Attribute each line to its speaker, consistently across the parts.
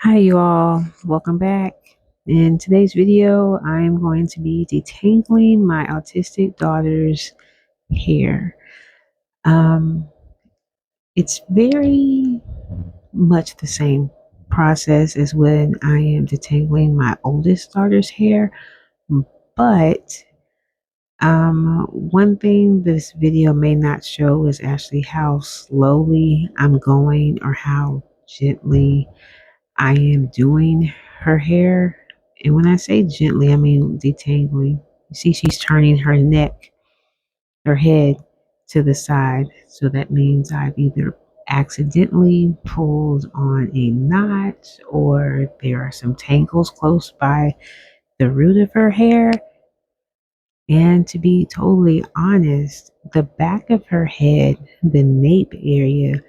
Speaker 1: Hi, you all. Welcome back. In today's video, I'm going to be detangling my autistic daughter's hair. Um, it's very much the same process as when I am detangling my oldest daughter's hair, but one thing this video may not show is actually how slowly I'm going or how gently I am doing her hair. And when I say gently, I mean detangling. You see, she's turning her head to the side. So that means I've either accidentally pulled on a knot or there are some tangles close by the root of her hair. And to be totally honest, the back of her head, the nape area,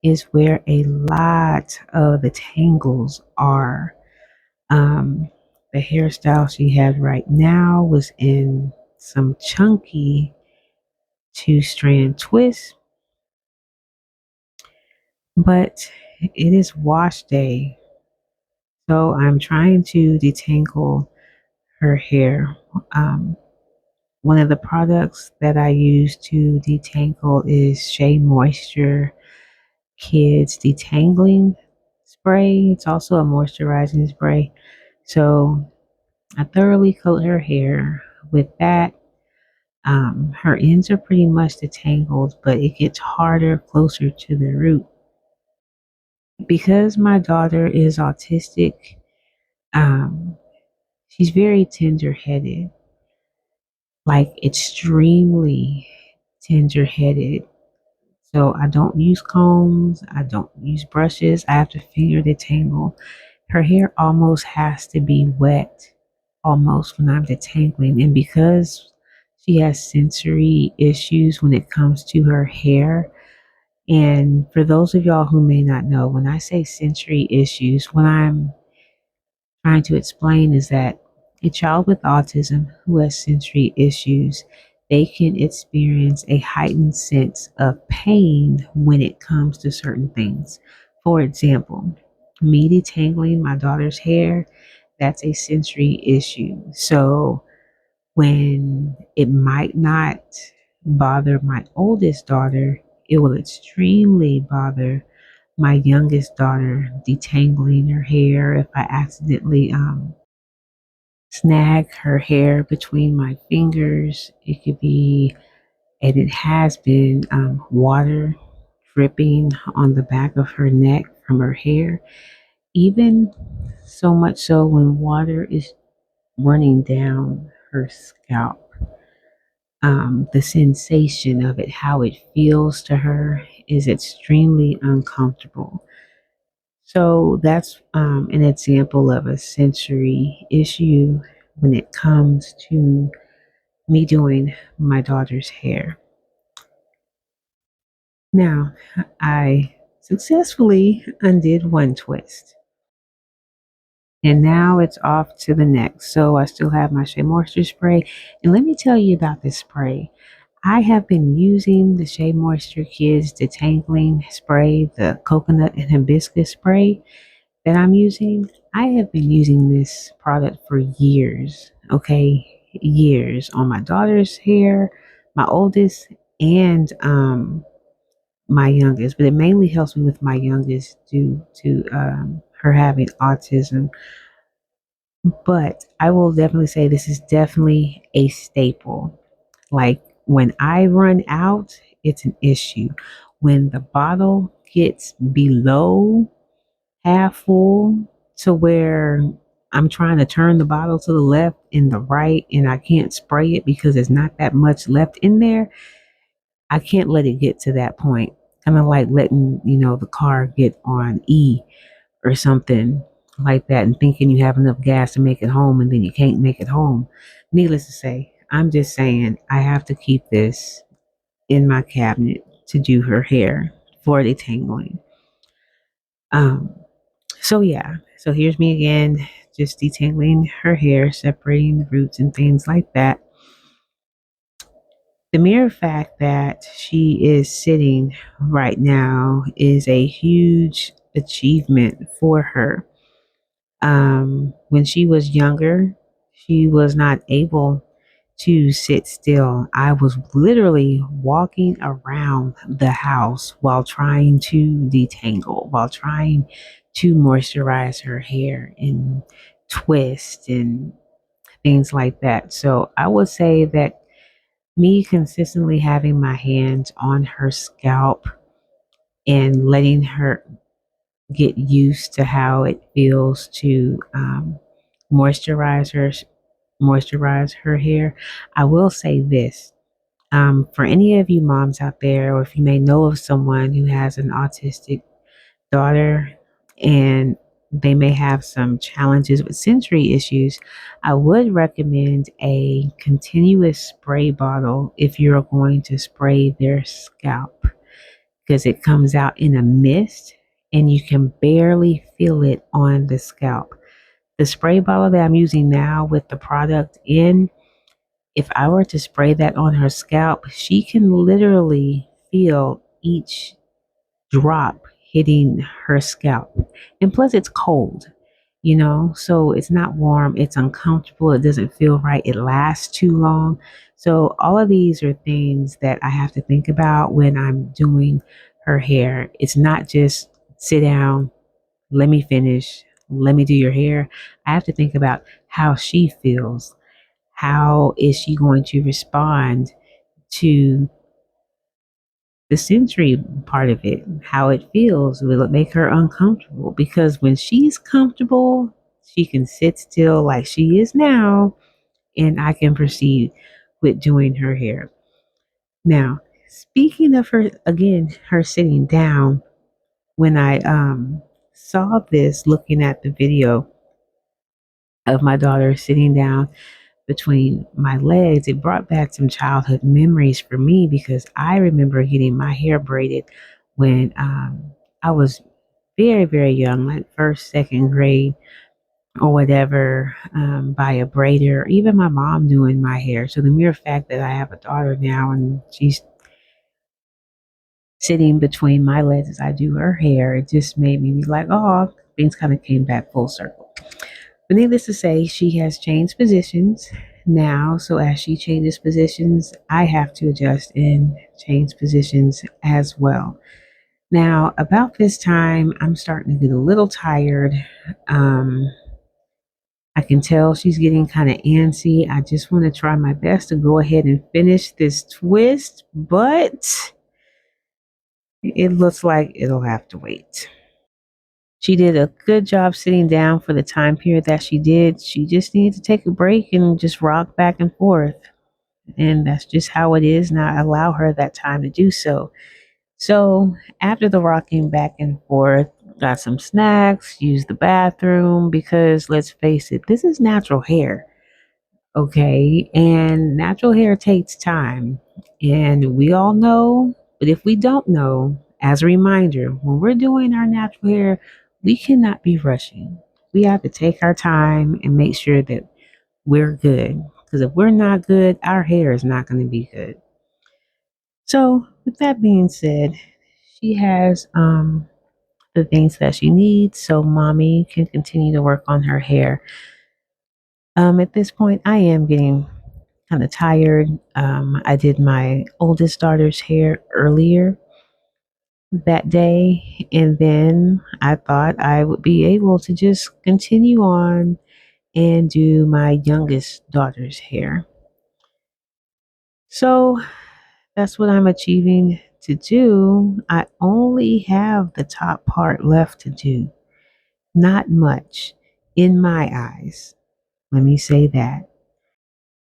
Speaker 1: is where a lot of the tangles are. Um, the hairstyle she has right now was in some chunky two-strand twists, but it is wash day, so I'm trying to detangle her hair. Um, One of the products that I use to detangle is Shea Moisture Kids Detangling Spray. It's also a moisturizing spray. So I thoroughly coat her hair with that. Her ends are pretty much detangled, but it gets harder closer to the root. Because my daughter is autistic, um, she's very tender headed, like extremely tender headed. So I don't use combs, I don't use brushes, I have to finger detangle. Her hair almost has to be wet, almost when I'm detangling. And because she has sensory issues when it comes to her hair, and for those of y'all who may not know, when I say sensory issues, what I'm trying to explain is that a child with autism who has sensory issues, they can experience a heightened sense of pain when it comes to certain things. For example, me detangling my daughter's hair, that's a sensory issue. So when it might not bother my oldest daughter, it will extremely bother my youngest daughter detangling her hair if I accidentally snag her hair between my fingers. It could be, and it has been, water dripping on the back of her neck from her hair. Even so much so when water is running down her scalp. The sensation of it, how it feels to her, is extremely uncomfortable. So that's an example of a sensory issue when it comes to me doing my daughter's hair. Now, I successfully undid one twist, and now it's off to the next. So I still have my Shea Moisture spray. And let me tell you about this spray. I have been using the Shea Moisture Kids Detangling Spray, the coconut and hibiscus spray that I'm using. I have been using this product for years, okay? Years on my daughter's hair, my oldest, and my youngest. But it mainly helps me with my youngest due to her having autism. But I will definitely say this is definitely a staple. Like when I run out, it's an issue. When the bottle gets below half full to where I'm trying to turn the bottle to the left and the right and I can't spray it because there's not that much left in there, I can't let it get to that point. Kind of like letting, the car get on E or something like that and thinking you have enough gas to make it home and then you can't make it home. Needless to say, I'm just saying I have to keep this in my cabinet to do her hair for detangling. Um, so yeah, so here's me again, just detangling her hair, separating the roots and things like that. The mere fact that she is sitting right now is a huge achievement for her. When she was younger, she was not able to sit still. I was literally walking around the house while trying to detangle, while trying to moisturize her hair and twist and things like that. So I would say that me consistently having my hands on her scalp and letting her get used to how it feels to moisturize her moisturize her hair. I will say this. For any of you moms out there, or if you may know of someone who has an autistic daughter and they may have some challenges with sensory issues, I would recommend a continuous spray bottle if you're going to spray their scalp because it comes out in a mist and you can barely feel it on the scalp. The spray bottle that I'm using now with the product in, if I were to spray that on her scalp, she can literally feel each drop hitting her scalp. And plus, it's cold, so it's not warm, it's uncomfortable, it doesn't feel right, it lasts too long. So, all of these are things that I have to think about when I'm doing her hair. It's not just sit down, let me finish, let me do your hair. I have to think about how she feels. How is she going to respond to the sensory part of it, how it feels? Will it make her uncomfortable? Because when she's comfortable, she can sit still like she is now, and I can proceed with doing her hair. Now, speaking of her, again, her sitting down, when I saw this looking at the video of my daughter sitting down between my legs, it brought back some childhood memories for me because I remember getting my hair braided when I was very, very young, like first, second grade or whatever, by a braider, or even my mom doing my hair. So the mere fact that I have a daughter now and she's sitting between my legs as I do her hair, it just made me be like, oh, things kind of came back full circle. But needless to say, she has changed positions now. So as she changes positions, I have to adjust and change positions as well. Now, about this time, I'm starting to get a little tired. Um, I can tell she's getting kind of antsy. I just want to try my best to go ahead and finish this twist, but it looks like it'll have to wait. She did a good job sitting down for the time period that she did. She just needed to take a break and just rock back and forth. And that's just how it is. And I allow her that time to do so. So after the rocking back and forth, got some snacks, used the bathroom because let's face it, this is natural hair. Okay. And natural hair takes time. And we all know, but if we don't know, as a reminder, when we're doing our natural hair, we cannot be rushing. We have to take our time and make sure that we're good. Because if we're not good, our hair is not going to be good. So, with that being said, she has the things that she needs so mommy can continue to work on her hair. At this point, I am getting kind of tired. I did my oldest daughter's hair earlier that day, and then I thought I would be able to just continue on and do my youngest daughter's hair. So that's what I'm achieving to do. I only have the top part left to do. Not much in my eyes. Let me say that.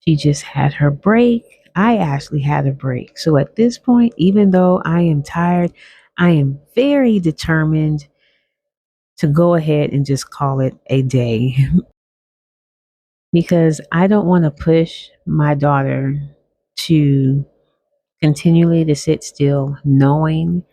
Speaker 1: She just had her break. I actually had a break. So at this point, even though I am tired, I am very determined to go ahead and just call it a day because I don't want to push my daughter to continually to sit still knowing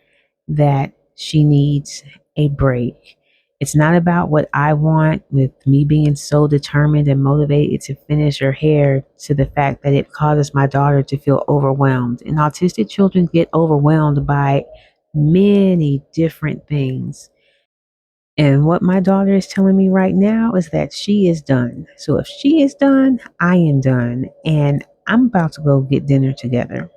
Speaker 1: that she needs a break. It's not about what I want with me being so determined and motivated to finish her hair to the fact that it causes my daughter to feel overwhelmed. And autistic children get overwhelmed by many different things. And what my daughter is telling me right now is that she is done. So if she is done, I am done. And I'm about to go get dinner together.